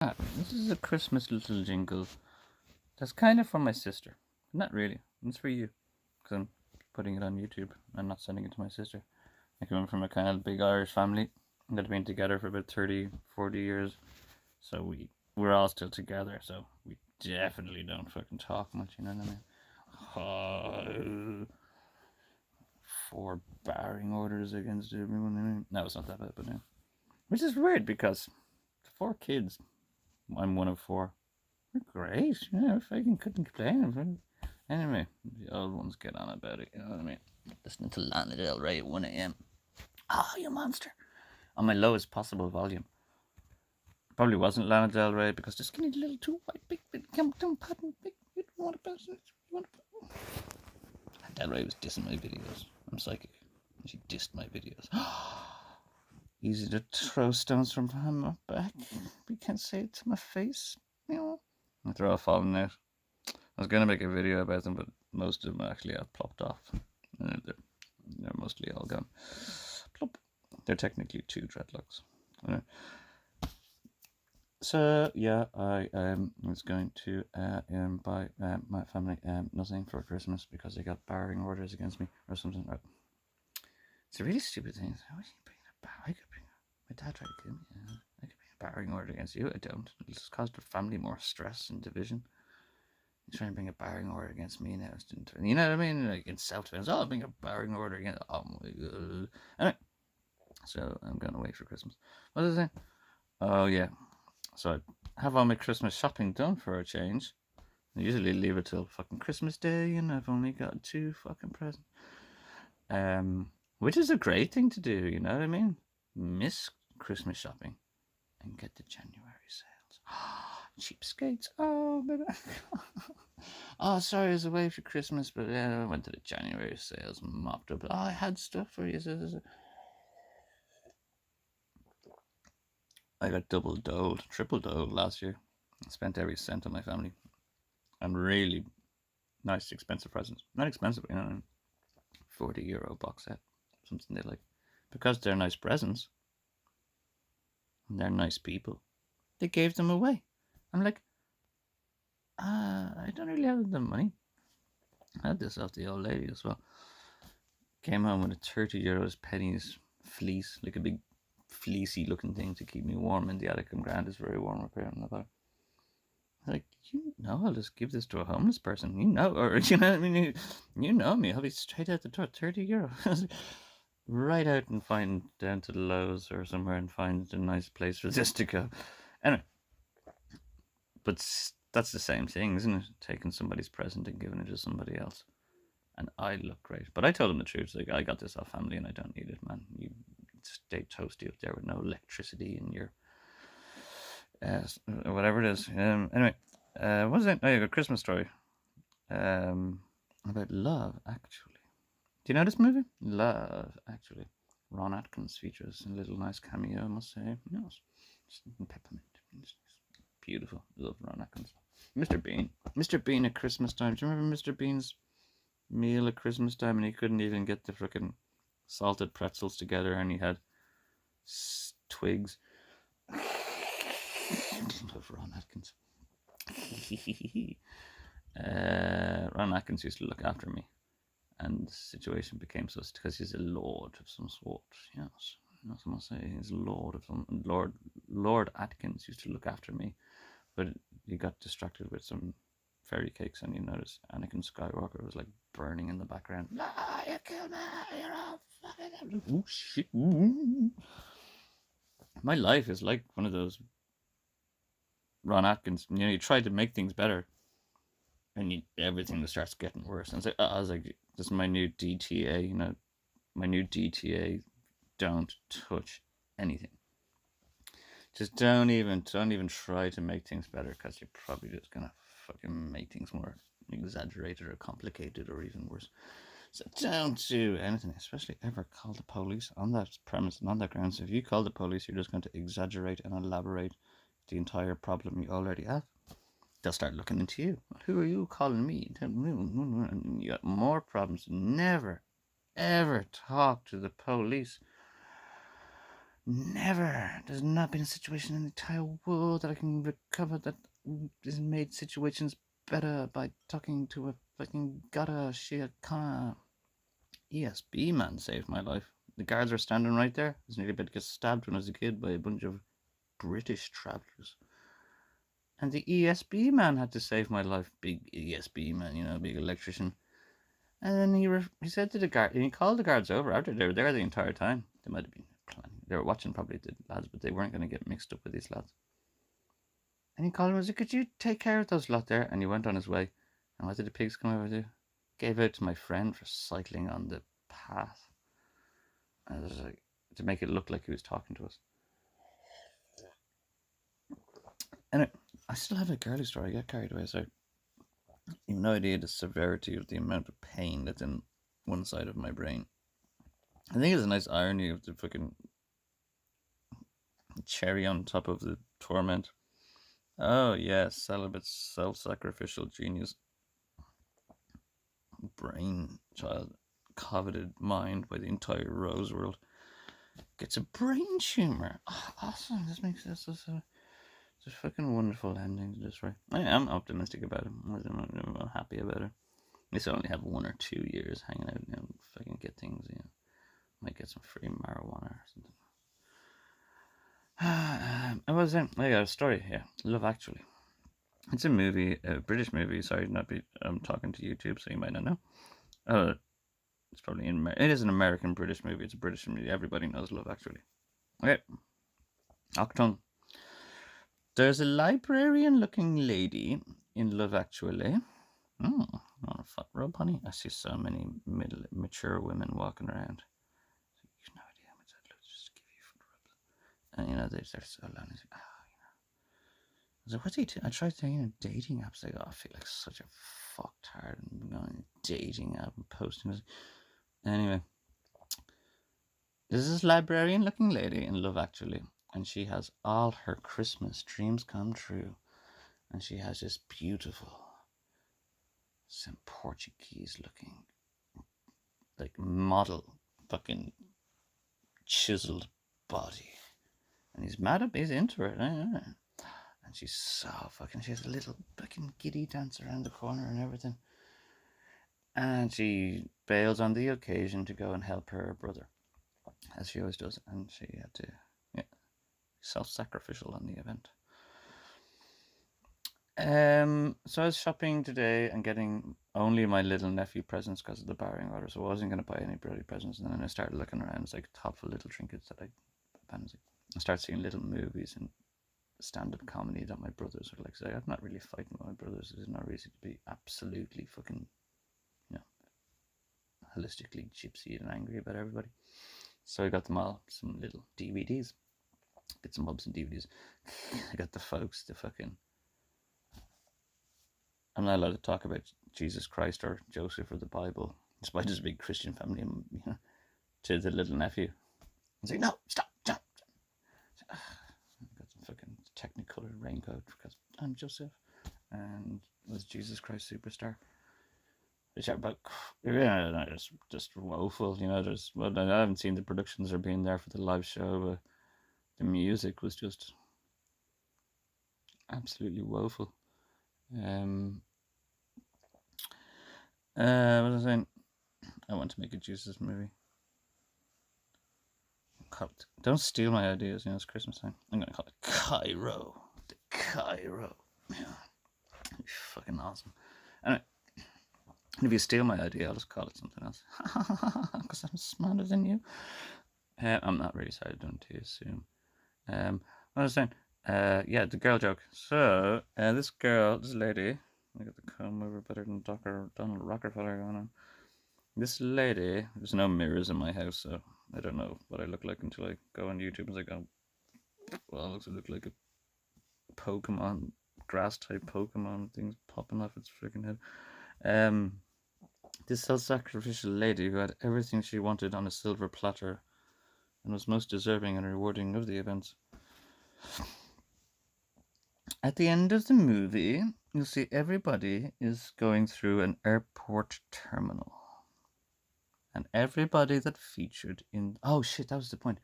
This is a Christmas little jingle. That's kind of for my sister. Not really. It's for you. Because I'm putting it on YouTube. I'm not sending it to my sister. I come from a kind of big Irish family that have been together for about 30, 40 years. So we're all still together. So we definitely don't fucking talk much, you know what I mean? 4 barring orders against everyone. No, it's not that bad, but no. Which is weird because the 4 kids, I'm one of 4. They're great. Yeah, if I couldn't complain. Anyway, the old ones get on about it, you know what I mean? Listening to Lana Del Rey at 1 a.m. Oh, you monster. On my lowest possible volume. Probably wasn't Lana Del Rey because the skinny little too white, big, come pattern, big, you don't want to pass it. Lana Del Rey was dissing my videos. I'm psychic. She dissed my videos. Easy to throw stones from behind my back. You can't say it to my face. You know. They're all falling out. I was going to make a video about them, but most of them actually have plopped off. They're mostly all gone. Plop. They're technically 2 dreadlocks. Anyway. So, yeah, I was going to buy my family nothing for Christmas because they got barring orders against me or something. It's a really stupid thing. Why do you bring a bar? I could bring my dad tried to kill me. I could bring a barring order against you. I don't. It'll just cause the family more stress and division. Trying to bring a barring order against me now. You know what I mean? Like in self-defense. Oh, I'll bring a barring order against. Oh my god. Anyway, so I'm going away for Christmas. What is it? Oh yeah. So I have all my Christmas shopping done for a change. I usually leave it till fucking Christmas Day, and I've only got 2 fucking presents. Which is a great thing to do. You know what I mean? Miss Christmas shopping and get the January sales. Cheapskates. Oh, baby. Oh, sorry, I was away for Christmas, but yeah, I went to the January sales and mopped up. Oh, I had stuff for you. I got double doled, triple doled last year. I spent every cent on my family. And really nice, expensive presents. Not expensive, you know, €40 box set. Something they like. Because they're nice presents and they're nice people, they gave them away. I'm like, I don't really have the money. I had this off the old lady as well. Came home with a €30 pennies fleece, like a big fleecy looking thing to keep me warm in the attic. And Grand is very warm up here in the back. Like, you know, I'll just give this to a homeless person. You know, or you know, I mean, you know me. I'll be straight out the door. €30, right out and find down to the Lowe's or somewhere and find a nice place for this to go. Anyway, but that's the same thing, isn't it? Taking somebody's present and giving it to somebody else. And I look great, but I told him the truth. Like, I got this off family, and I don't need it, man. You stay toasty up there with no electricity in your whatever it is. Anyway, what was it? Oh, you got a Christmas story about Love Actually. Do you know this movie? Love Actually. Ron Atkins features a little nice cameo, I must say. Yes, peppermint. It's beautiful. Love Ron Atkins. Mr. Bean. Mr. Bean at Christmas time. Do you remember Mr. Bean's meal at Christmas time, and he couldn't even get the frickin' salted pretzels together, and he had twigs. Love Ron Atkins. Ron Atkins used to look after me, and the situation became such because he's a lord of some sort. Yes, that's what I say. He's a lord of some Lord Atkins used to look after me, but he got distracted with some fairy cakes, and you notice Anakin Skywalker was like burning in the background. Ah, you killed me! You're all fucking. Oh shit! My life is like one of those Ron Atkins. You know, you try to make things better, and everything starts getting worse. And I was like, this is my new DTA. You know, my new DTA. Don't touch anything. Just don't even try to make things better, because you're probably just gonna fucking make things more exaggerated or complicated or even worse. So don't do anything, especially ever call the police on that premise and on that grounds. If you call the police, you're just going to exaggerate and elaborate the entire problem you already have. They'll start looking into you. Who are you calling me? And you got more problems. Never, ever talk to the police. There's not been a situation in the entire world that I can recover that has made situations better by talking to a fucking Gada Shia Khan. ESB man saved my life. The guards were standing right there. I was nearly about to get stabbed when I was a kid by a bunch of British travellers. And the ESB man had to save my life. Big ESB man, big electrician. And then he said to the guard, and he called the guards over after they were there the entire time. They might have been planning. They were watching probably the lads, but they weren't going to get mixed up with these lads. And he called him and said, could you take care of those lot there? And he went on his way. And what did the pigs come over to do? Gave out to my friend for cycling on the path. And it was like, to make it look like he was talking to us. And I still have a girly story. I get carried away, so you have no idea the severity of the amount of pain that's in one side of my brain. I think it's a nice irony of the fucking cherry on top of the torment. Oh yes, celibate, self-sacrificial genius, brain child, coveted mind by the entire rose world, gets a brain tumor. Oh, awesome! This makes this a fucking wonderful ending to this, right? I am optimistic about it. I'm happy about it. At least I only have 1 or 2 years hanging out and fucking get things. Might get some free marijuana or something. I got a story here. Love Actually. It's a movie, a British movie. Sorry, I'm talking to YouTube, so you might not know. It's probably it is an American British movie. It's a British movie. Everybody knows Love Actually. Okay. Octung. There's a librarian-looking lady in Love Actually. On a foot rub, honey. I see so many mature women walking around. You've no idea how much I'd love to just give you foot rubs. And they're so lonely. I was like, what's he doing? I tried saying dating apps. Like, I feel like such a fucktard and going on a dating app and posting this. Anyway, there's this librarian looking lady in Love Actually, and she has all her Christmas dreams come true. And she has this beautiful, some Portuguese looking, like model fucking chiseled body. And he's mad up, he's into it. And she's so fucking, she has a little fucking giddy dance around the corner and everything. And she bails on the occasion to go and help her brother, as she always does. And she had to, self-sacrificial on the event. So I was shopping today and getting only my little nephew presents because of the barring order. So I wasn't going to buy any bloody presents. And then I started looking around. It's like thoughtful little trinkets that I start seeing little movies and stand-up comedy that my brothers are like. So I'm not really fighting with my brothers. There's no reason to be absolutely fucking, holistically gypsy and angry about everybody. So I got them all some little DVDs, bits and bobs and DVDs. I got the folks, the fucking. I'm not allowed to talk about Jesus Christ or Joseph or the Bible, despite his big Christian family, to the little nephew. I was like, no, stop. I got some fucking Technicolor raincoat because I'm Joseph, and it was Jesus Christ Superstar. Which are about, just woeful, I haven't seen the productions or been there for the live show, but the music was just absolutely woeful. What was I saying? I want to make a Jesus movie. Don't steal my ideas, it's Christmas time. I'm gonna call it Cairo. The Cairo. Yeah. It'd be fucking awesome. Anyway, if you steal my idea, I'll just call it something else. Because I'm smarter than you. I'm not really sorry, I don't too soon. What was I saying? The girl joke. So, this lady, I got the comb over better than Donald Rockefeller going on. This lady, there's no mirrors in my house, so I don't know what I look like until I go on YouTube and like, oh, well, it looks like a Pokemon, grass type Pokemon things popping off its freaking head. This self-sacrificial lady who had everything she wanted on a silver platter and was most deserving and rewarding of the events. At the end of the movie, you'll see everybody is going through an airport terminal. And everybody that featured in... Oh, shit, that was the point.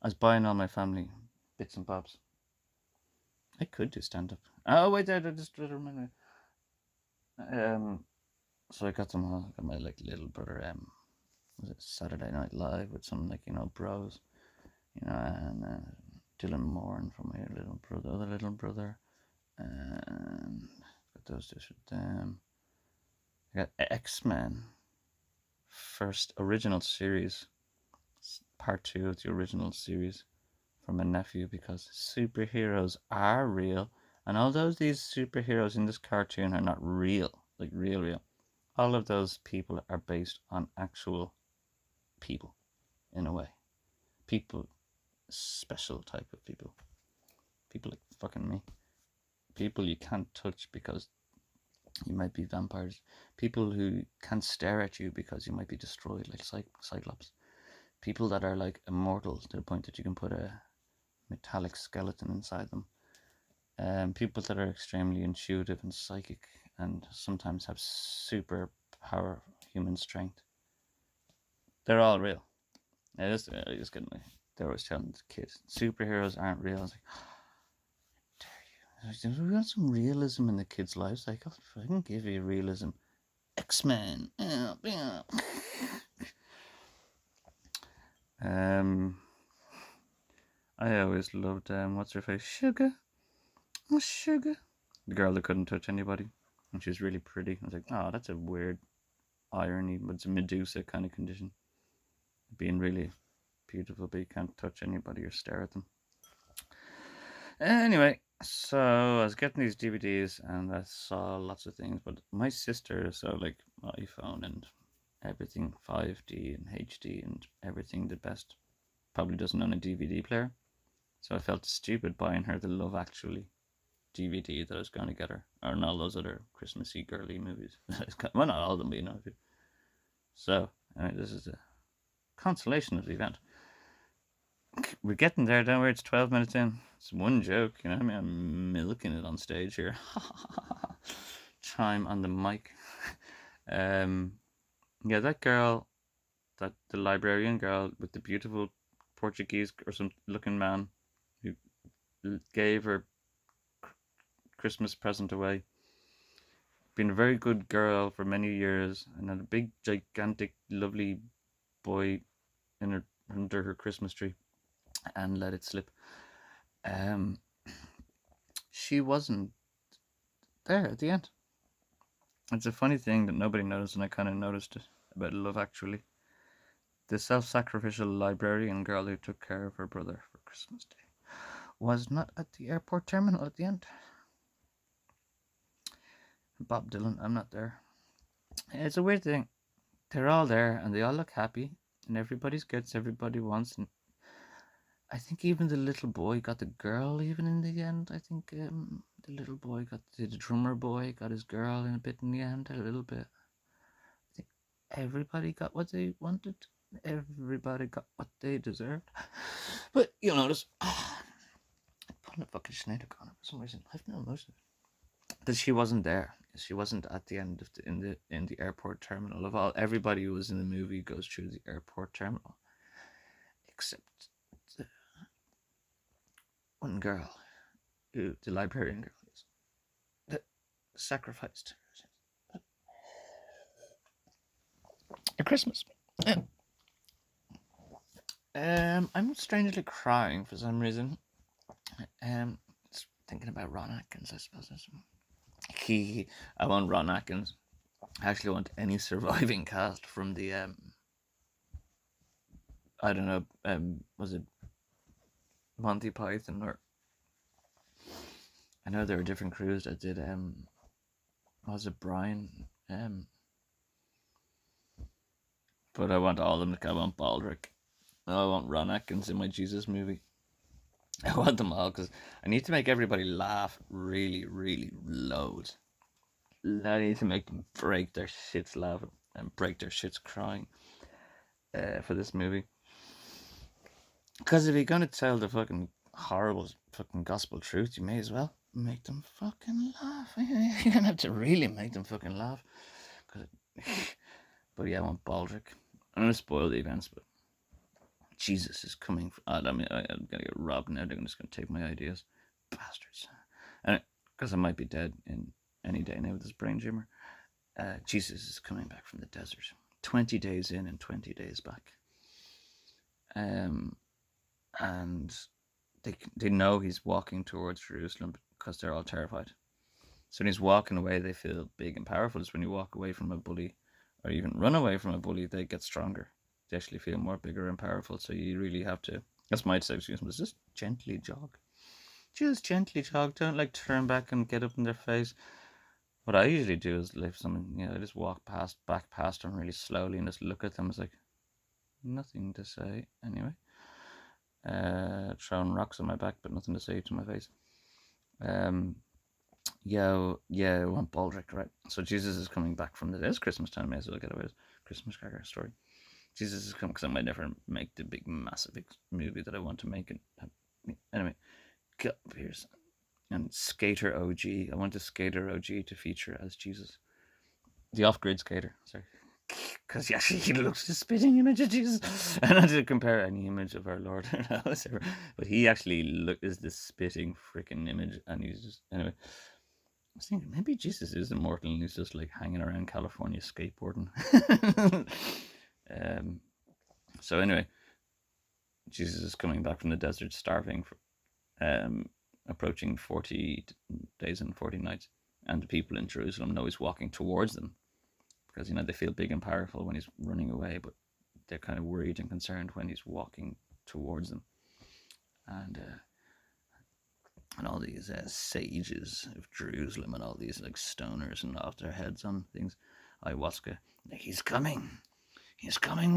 I was buying all my family bits and bobs. I could do stand up. Oh wait, I just remember. So I got them all. I got my like little brother. Was it Saturday Night Live with some like bros, and Dylan Moore from my little brother, other little brother, and got those just with them. I got X-Men first original series, part 2 of the original series from my nephew, because superheroes are real, and although these superheroes in this cartoon are not real, like real, all of those people are based on actual people in a way. People, special type of people. People like fucking me. People you can't touch because you might be vampires. People who can't stare at you because you might be destroyed, like Cyclops. People that are like immortal to the point that you can put a metallic skeleton inside them. People that are extremely intuitive and psychic and sometimes have super power human strength. They're all real. I just get my. They always telling the kids superheroes aren't real. I was like, dare you? We want some realism in the kids' lives. Like, oh, I can give you realism. X-Men. I always loved what's her face? Sugar. Oh, Sugar. The girl that couldn't touch anybody. And she's really pretty. I was like, oh, that's a weird irony, but it's a Medusa kind of condition. Being really beautiful, but you can't touch anybody or stare at them. Anyway, so I was getting these DVDs and I saw lots of things, but my sister, so like iPhone and everything 5D and HD and everything the best, probably doesn't own a DVD player. So I felt stupid buying her the Love Actually DVD that I was going to get her, or all those other Christmassy girly movies. Well, not all of them, but you know. So, this is the consolation of the event. We're getting there, don't we? It's 12 minutes in. It's one joke, you know. I mean, I'm milking it on stage here. Chime on the mic. Yeah, that girl, the librarian girl with the beautiful Portuguese or some looking man who gave her Christmas present away. Been a very good girl for many years, and had a big, gigantic, lovely boy under her Christmas tree, and let it slip. She wasn't there at the end. It's a funny thing that nobody noticed, and I kind of noticed it about Love Actually. The self-sacrificial librarian girl who took care of her brother for Christmas Day was not at the airport terminal at the end. Bob Dylan, I'm not there. It's a weird thing. They're all there, and they all look happy, and everybody gets everybody wants, and I think even the little boy got the girl even in the end. I think the little boy got the drummer boy got his girl in a bit in the end, a little bit. I think everybody got what they wanted. Everybody got what they deserved. But you'll notice, I'm putting a fucking Sinead O'Connor for some reason. I've no emotion. That she wasn't there. She wasn't at the end of in the airport terminal. Of all everybody who was in the movie goes through the airport terminal, except the one girl, who the librarian girl is, that sacrificed a Christmas. I'm strangely crying for some reason. Just thinking about Ron Atkins, I suppose. I want Ron Atkins. I actually want any surviving cast from the I don't know, was it Monty Python, or I know there were different crews that did was it Brian? But I want all of them. I want Baldrick. I want Ron Atkins in my Jesus movie. I want them all because I need to make everybody laugh really, really loads. I need to make them break their shits laughing and break their shits crying for this movie. Because if you're gonna tell the fucking horrible fucking gospel truth, you may as well make them fucking laugh. You're gonna have to really make them fucking laugh. But yeah, I want Baldrick. I'm gonna spoil the events, but Jesus is coming. I'm gonna get robbed now. They're just gonna take my ideas, bastards. And because I might be dead in any day now with this brain tumor. Jesus is coming back from the desert. 20 days in and 20 days back. And they know he's walking towards Jerusalem because they're all terrified. So when he's walking away, they feel big and powerful. It's when you walk away from a bully or even run away from a bully, they get stronger. They actually feel more bigger and powerful. So you really have to, that's my suggestion, was just gently jog. Just gently jog. Don't like turn back and get up in their face. What I usually do is if someone, I just walk back past them really slowly and just look at them. It's like, nothing to say anyway. Throwing rocks on my back, but nothing to say to my face. I want Baldric, right? So Jesus is coming back from it's Christmas time. May as well get away with Christmas cracker story. Jesus is coming because I might never make the big, massive movie that I want to make. Anyway, here's and Skater OG. I want the Skater OG to feature as Jesus, the off-grid skater. Sorry. Because he looks the spitting image of Jesus. And not to compare any image of our Lord, but he actually is the spitting freaking image. And he's just, anyway, I was thinking maybe Jesus is immortal and he's just like hanging around California skateboarding. So anyway, Jesus is coming back from the desert starving, approaching 40 days and 40 nights. And the people in Jerusalem know he's walking towards them. Because, they feel big and powerful when he's running away, but they're kind of worried and concerned when he's walking towards them. And all these sages of Jerusalem and all these like stoners and off their heads on things, ayahuasca, he's coming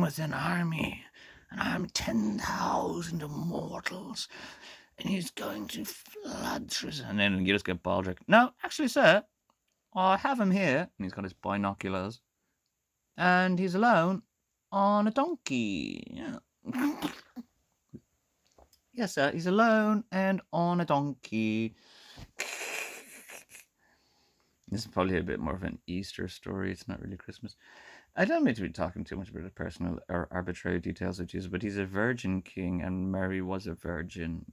with an army 10,000 immortals, and he's going to flood through. And then you just get Baldric. No, actually, sir, I have him here, and he's got his binoculars, and he's alone on a donkey. Yeah. Yes, sir, he's alone and on a donkey. This is probably a bit more of an Easter story. It's not really Christmas. I don't mean to be talking too much about the personal or arbitrary details of Jesus, but he's a virgin king, and Mary was a virgin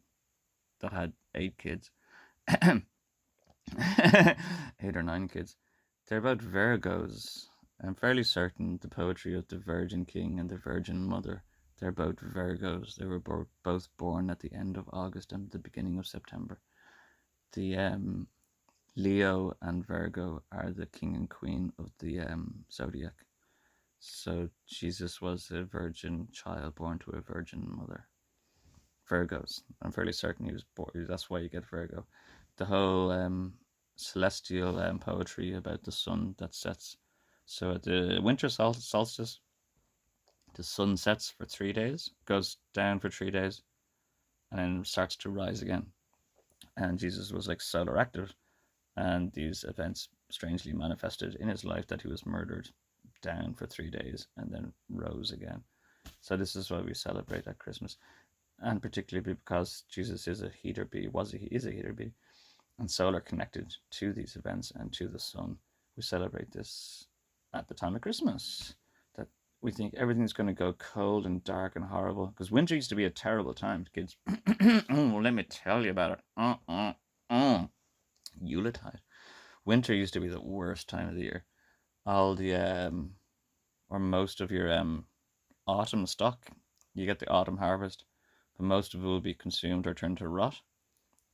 that had 8 kids. 8 or 9 kids. They're about Virgos. I'm fairly certain the poetry of the Virgin King and the Virgin Mother, they're both Virgos. They were both born at the end of August and the beginning of September. The Leo and Virgo are the king and queen of the zodiac. So Jesus was a virgin child born to a virgin mother. Virgos. I'm fairly certain he was born. That's why you get Virgo. The whole celestial poetry about the sun that sets. So at the winter solstice, the sun sets for 3 days, goes down for 3 days, and then starts to rise again. And Jesus was like solar active, and these events strangely manifested in his life that he was murdered down for 3 days and then rose again. So this is why we celebrate at Christmas, and particularly because Jesus is a heater bee, is a heater bee, and solar connected to these events and to the sun. We celebrate this at the time of Christmas, that we think everything's going to go cold and dark and horrible, because winter used to be a terrible time, kids. Oh, let me tell you about it. Yuletide. Winter used to be the worst time of the year. All the or most of your autumn stock, you get the autumn harvest, but most of it will be consumed or turned to rot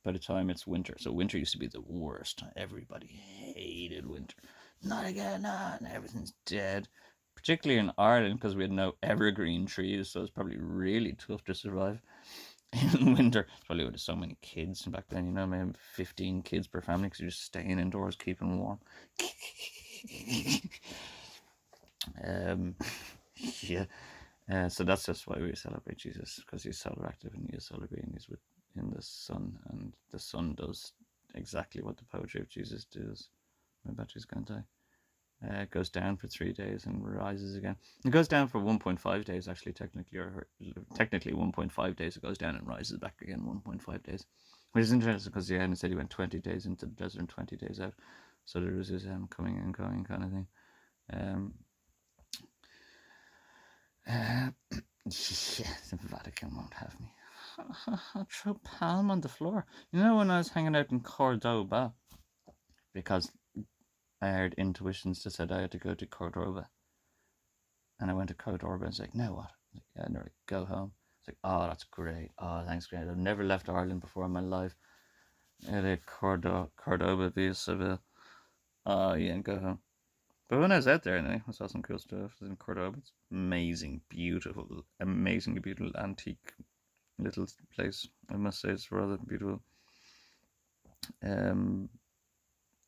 by the time it's winter. So winter used to be the worst. Everybody hated winter. Not again, everything's dead. Particularly in Ireland, because we had no evergreen trees, so it's probably really tough to survive in winter. Probably with so many kids back then, maybe 15 kids per family, because you're just staying indoors, keeping warm. So that's just why we celebrate Jesus, because he's solar active and he is solar being. He's within the sun, and the sun does exactly what the poetry of Jesus does. My battery's going to die. It goes down for 3 days and rises again. It goes down for 1.5 days, actually, technically 1.5 days. It goes down and rises back again 1.5 days, which is interesting because it said he went 20 days into the desert and 20 days out. So there was this coming and going kind of thing. Yeah, the Vatican won't have me. I throw palm on the floor. You know when I was hanging out in Cordoba, because I heard intuitions that said I had to go to Cordoba, and I went to Cordoba and was like, now what? Like, yeah, and they're like, go home. It's like, oh, that's great. Oh, thanks, great. I've never left Ireland before in my life. Cordoba via Seville. Oh, yeah, and go home. But when I was out there, anyway, I saw some cool stuff. I was in Cordoba. It's amazing, beautiful, amazingly beautiful antique little place. I must say, it's rather beautiful. Um,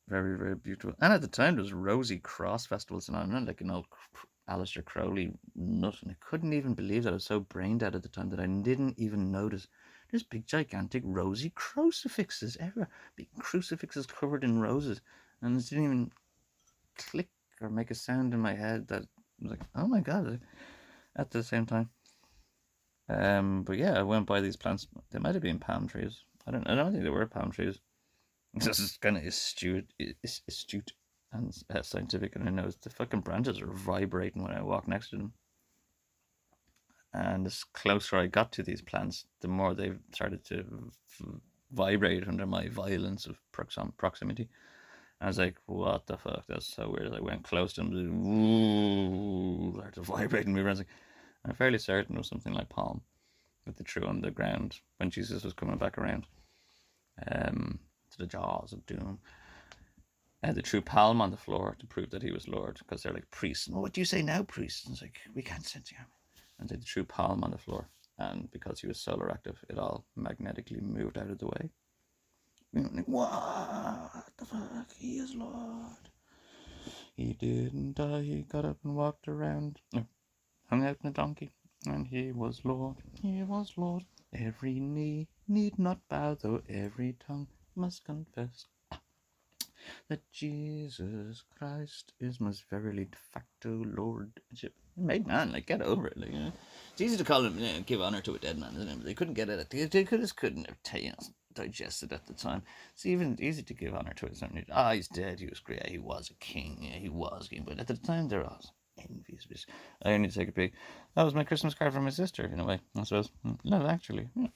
very, very beautiful. And at the time, there was Rosy Cross festivals, and I'm not like an old Aleister Crowley nut, and I couldn't even believe that I was so brain dead at the time that I didn't even notice. There's big, gigantic, rosy crucifixes everywhere. Big crucifixes covered in roses, and it didn't even click or make a sound in my head that I was like, oh my god, at the same time. But yeah, I went by these plants. They might have been palm trees. I don't think they were palm trees. This is kind of astute and scientific, and I know the fucking branches are vibrating when I walk next to them. And the closer I got to these plants, the more they started to vibrate under my violence of proximity. I was like, what the fuck? That's so weird. I went close to them, ooh, started vibrating. I was like, I'm fairly certain it was something like palm that they threw on the ground when Jesus was coming back around to the jaws of doom. They threw palm on the floor to prove that he was Lord, because they're like priests. And, what do you say now, priest? And it's like, we can't sense you. And they threw palm on the floor, and because he was solar active, it all magnetically moved out of the way. Like, what the fuck? He is Lord. He didn't die. He got up and walked around, hung out in a donkey, and he was Lord. He was Lord. Every knee need not bow, though every tongue must confess that Jesus Christ is most verily de facto lordship. Made man, like, get over it. Like, it's easy to call him, give honor to a dead man, isn't it? But they couldn't get it. They just couldn't digest it at the time. It's even easy to give honor to it. He's dead. He was great. Yeah, he was a king. Yeah, he was king. But at the time, they're all envious. I need to take a peek. That was my Christmas card from my sister, in a way, I suppose. No, actually. Yeah.